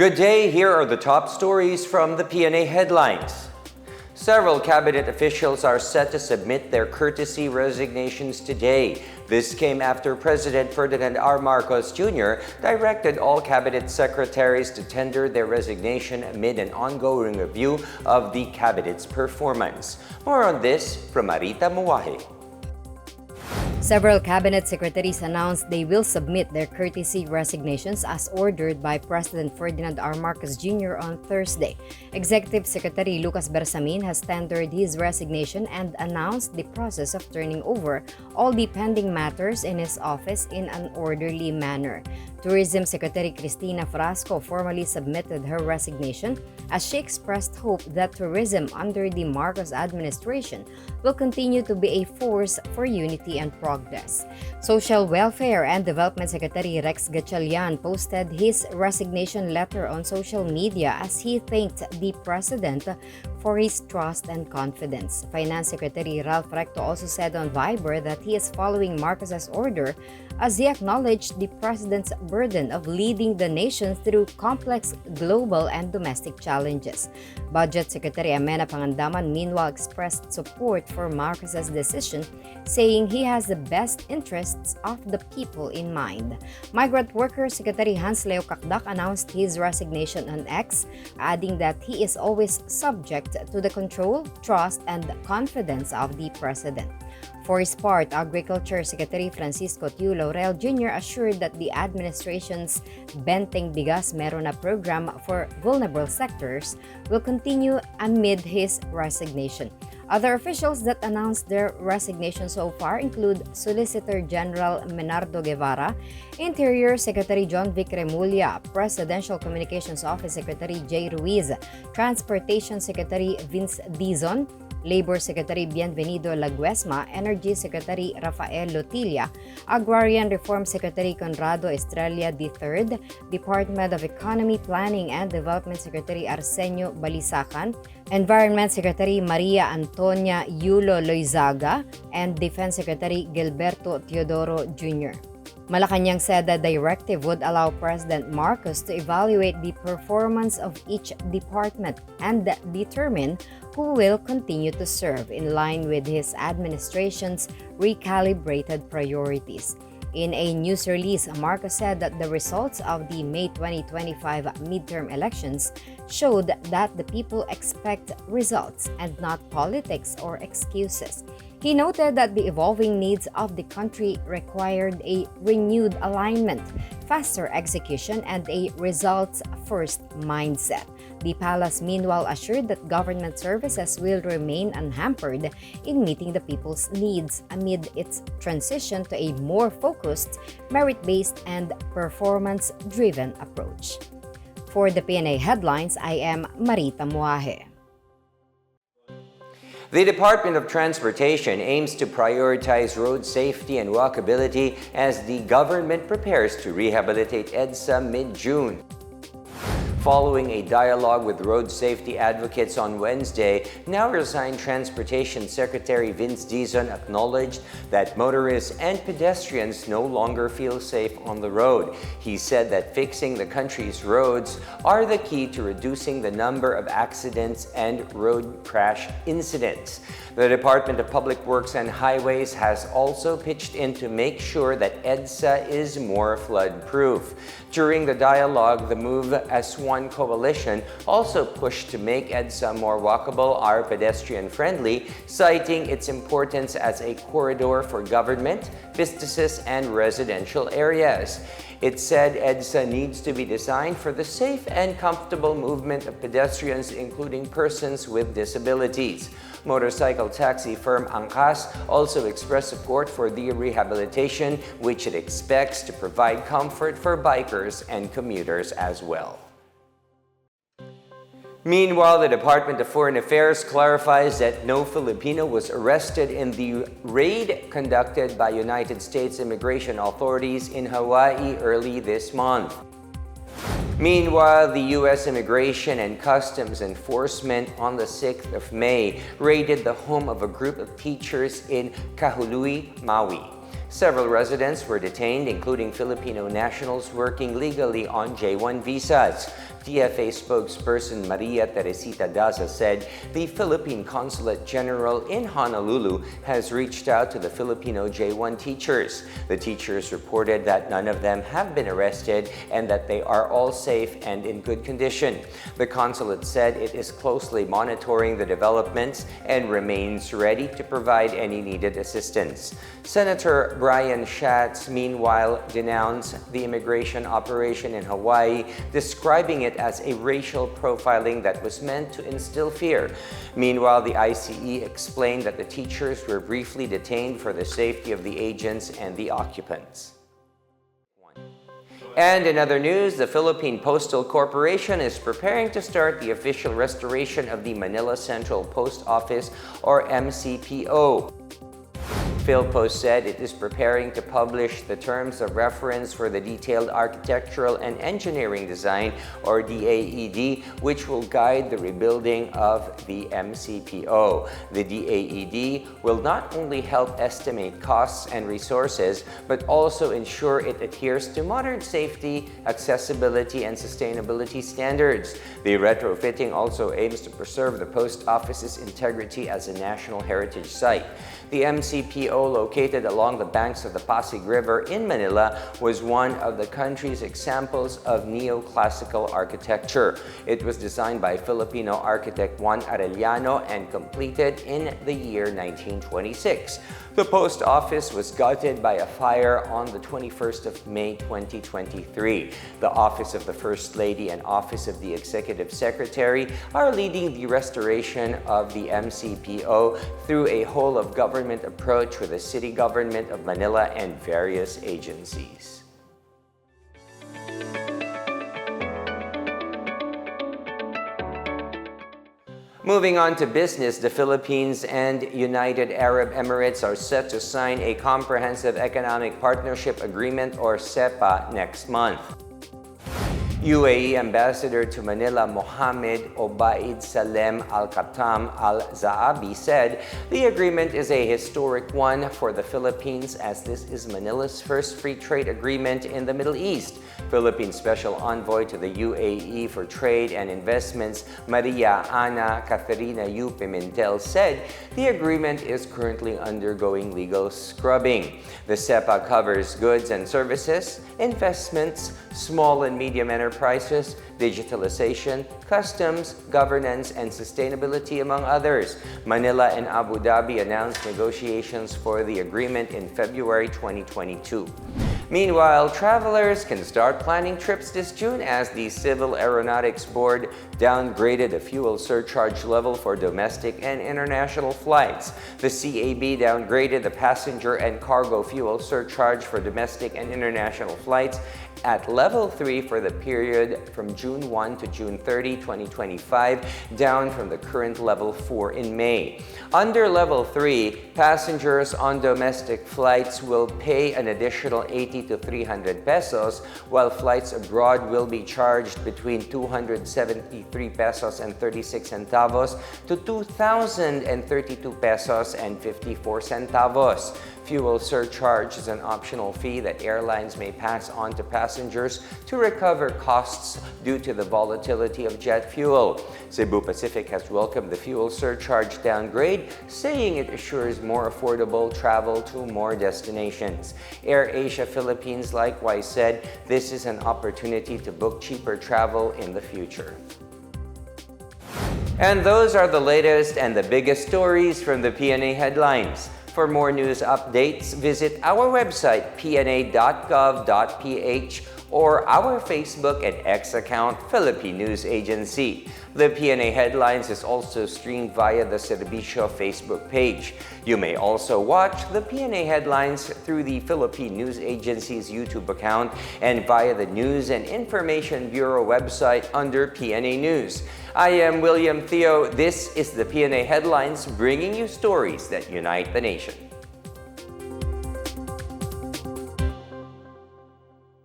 Good day, here are the top stories from the Pna Headlines. Several cabinet officials are set to submit their courtesy resignations today. This came after President Ferdinand R. Marcos Jr. directed all cabinet secretaries to tender their resignation amid an ongoing review of the cabinet's performance. More on this from Marita Muwahe. Several cabinet secretaries announced they will submit their courtesy resignations as ordered by President Ferdinand R. Marcos Jr. on Thursday. Executive Secretary Lucas Bersamin has tendered his resignation and announced the process of turning over all the pending matters in his office in an orderly manner. Tourism Secretary Cristina Frasco formally submitted her resignation as she expressed hope that tourism under the Marcos administration will continue to be a force for unity and progress. Social Welfare and Development Secretary Rex Gatchalian posted his resignation letter on social media as he thanked the president for his trust and confidence. Finance Secretary Ralph Recto also said on Viber that he is following Marcos's order as he acknowledged the president's burden of leading the nation through complex global and domestic challenges. Budget Secretary Amenah Pangandaman meanwhile expressed support for Marcos's decision, saying he has the best interests of the people in mind. Migrant Worker Secretary Hans Leo Kakdak announced his resignation on X, adding that he is always subject to the control, trust, and confidence of the president. For his part, Agriculture Secretary Francisco Tiu Laurel Jr. assured that the administration's Benteng Bigas Merona program for vulnerable sectors will continue amid his resignation. Other officials that announced their resignation so far include Solicitor General Menardo Guevara, Interior Secretary John Vic Remulla, Presidential Communications Office Secretary Jay Ruiz, Transportation Secretary Vince Dizon, Labor Secretary Bienvenido Laguesma, Energy Secretary Rafael Lotilla, Agrarian Reform Secretary Conrado Estrella III, Department of Economy, Planning and Development Secretary Arsenio Balisacan, Environment Secretary Maria Antonia Yulo Loizaga, and Defense Secretary Gilberto Teodoro Jr. Malacanang said the directive would allow President Marcos to evaluate the performance of each department and determine who will continue to serve in line with his administration's recalibrated priorities. In a news release, Marcos said that the results of the May 2025 midterm elections showed that the people expect results and not politics or excuses. He noted that the evolving needs of the country required a renewed alignment, faster execution, and a results-first mindset. The palace meanwhile assured that government services will remain unhampered in meeting the people's needs amid its transition to a more focused, merit-based, and performance-driven approach. For the Pna Headlines, I am Marita Muwahe. The Department of Transportation aims to prioritize road safety and walkability as the government prepares to rehabilitate EDSA mid-June. Following a dialogue with road safety advocates on Wednesday, now resigned Transportation Secretary Vince Dizon acknowledged that motorists and pedestrians no longer feel safe on the road. He said that fixing the country's roads are the key to reducing the number of accidents and road crash incidents. The Department of Public Works and Highways has also pitched in to make sure that EDSA is more flood-proof. During the dialogue, the Move as One coalition also pushed to make EDSA more walkable or pedestrian-friendly, citing its importance as a corridor for government, businesses, and residential areas. It said EDSA needs to be designed for the safe and comfortable movement of pedestrians, including persons with disabilities. Motorcycle taxi firm Angkas also expressed support for the rehabilitation, which it expects to provide comfort for bikers and commuters as well. Meanwhile, the Department of Foreign Affairs clarifies that no Filipino was arrested in the raid conducted by United States immigration authorities in Hawaii early this month. Meanwhile, the U.S. Immigration and Customs Enforcement on the 6th of May raided the home of a group of teachers in Kahului, Maui. Several residents were detained, including Filipino nationals working legally on J-1 visas. TFA spokesperson Maria Teresita Daza said the Philippine Consulate General in Honolulu has reached out to the Filipino J1 teachers. The teachers reported that none of them have been arrested and that they are all safe and in good condition. The consulate said it is closely monitoring the developments and remains ready to provide any needed assistance. Senator Brian Schatz, meanwhile, denounced the immigration operation in Hawaii, describing it as a racial profiling that was meant to instill fear. Meanwhile, the ICE explained that the teachers were briefly detained for the safety of the agents and the occupants. And in other news, the Philippine Postal Corporation is preparing to start the official restoration of the Manila Central Post Office, or MCPO. PHLPost said it is preparing to publish the terms of reference for the detailed architectural and engineering design, or DAED, which will guide the rebuilding of the MCPO. The DAED will not only help estimate costs and resources, but also ensure it adheres to modern safety, accessibility, and sustainability standards. The retrofitting also aims to preserve the post office's integrity as a national heritage site. The MCPO, located along the banks of the Pasig River in Manila, was one of the country's examples of neoclassical architecture. It was designed by Filipino architect Juan Arellano and completed in the year 1926. The post office was gutted by a fire on the 21st of May 2023. The Office of the First Lady and Office of the Executive Secretary are leading the restoration of the MCPO through a whole-of-government approach with the city government of Manila and various agencies. Moving on to business, the Philippines and United Arab Emirates are set to sign a Comprehensive Economic Partnership Agreement, or CEPA, next month. UAE Ambassador to Manila Mohammed Obaid Salem Al-Khattam Al-Zaabi said the agreement is a historic one for the Philippines, as this is Manila's first free trade agreement in the Middle East. Philippine Special Envoy to the UAE for Trade and Investments, Maria Ana Caterina U. Pimentel, said the agreement is currently undergoing legal scrubbing. The CEPA covers goods and services, investments, small and medium enterprises, digitalization, customs, governance, and sustainability, among others. Manila and Abu Dhabi announced negotiations for the agreement in February 2022. Meanwhile, travelers can start planning trips this June as the Civil Aeronautics Board downgraded the fuel surcharge level for domestic and international flights. The CAB downgraded the passenger and cargo fuel surcharge for domestic and international flights at Level 3 for the period from June 1 to June 30, 2025, down from the current Level 4 in May. Under Level 3, passengers on domestic flights will pay an additional 80 to 300 pesos, while flights abroad will be charged between 273 pesos and 36 centavos to 2,032 pesos and 54 centavos. Fuel surcharge is an optional fee that airlines may pass on to passengers to recover costs due to the volatility of jet fuel. Cebu Pacific has welcomed the fuel surcharge downgrade, saying it assures more affordable travel to more destinations. AirAsia Philippines likewise said this is an opportunity to book cheaper travel in the future. And those are the latest and the biggest stories from the Pna Headlines. For more news updates, visit our website, pna.gov.ph, or our Facebook and X account, Philippine News Agency. The Pna Headlines is also streamed via the Servicio Facebook page. You may also watch the Pna Headlines through the Philippine News Agency's YouTube account and via the News and Information Bureau website under PNA News. I am William Theo. This is the Pna Headlines, bringing you stories that unite the nation.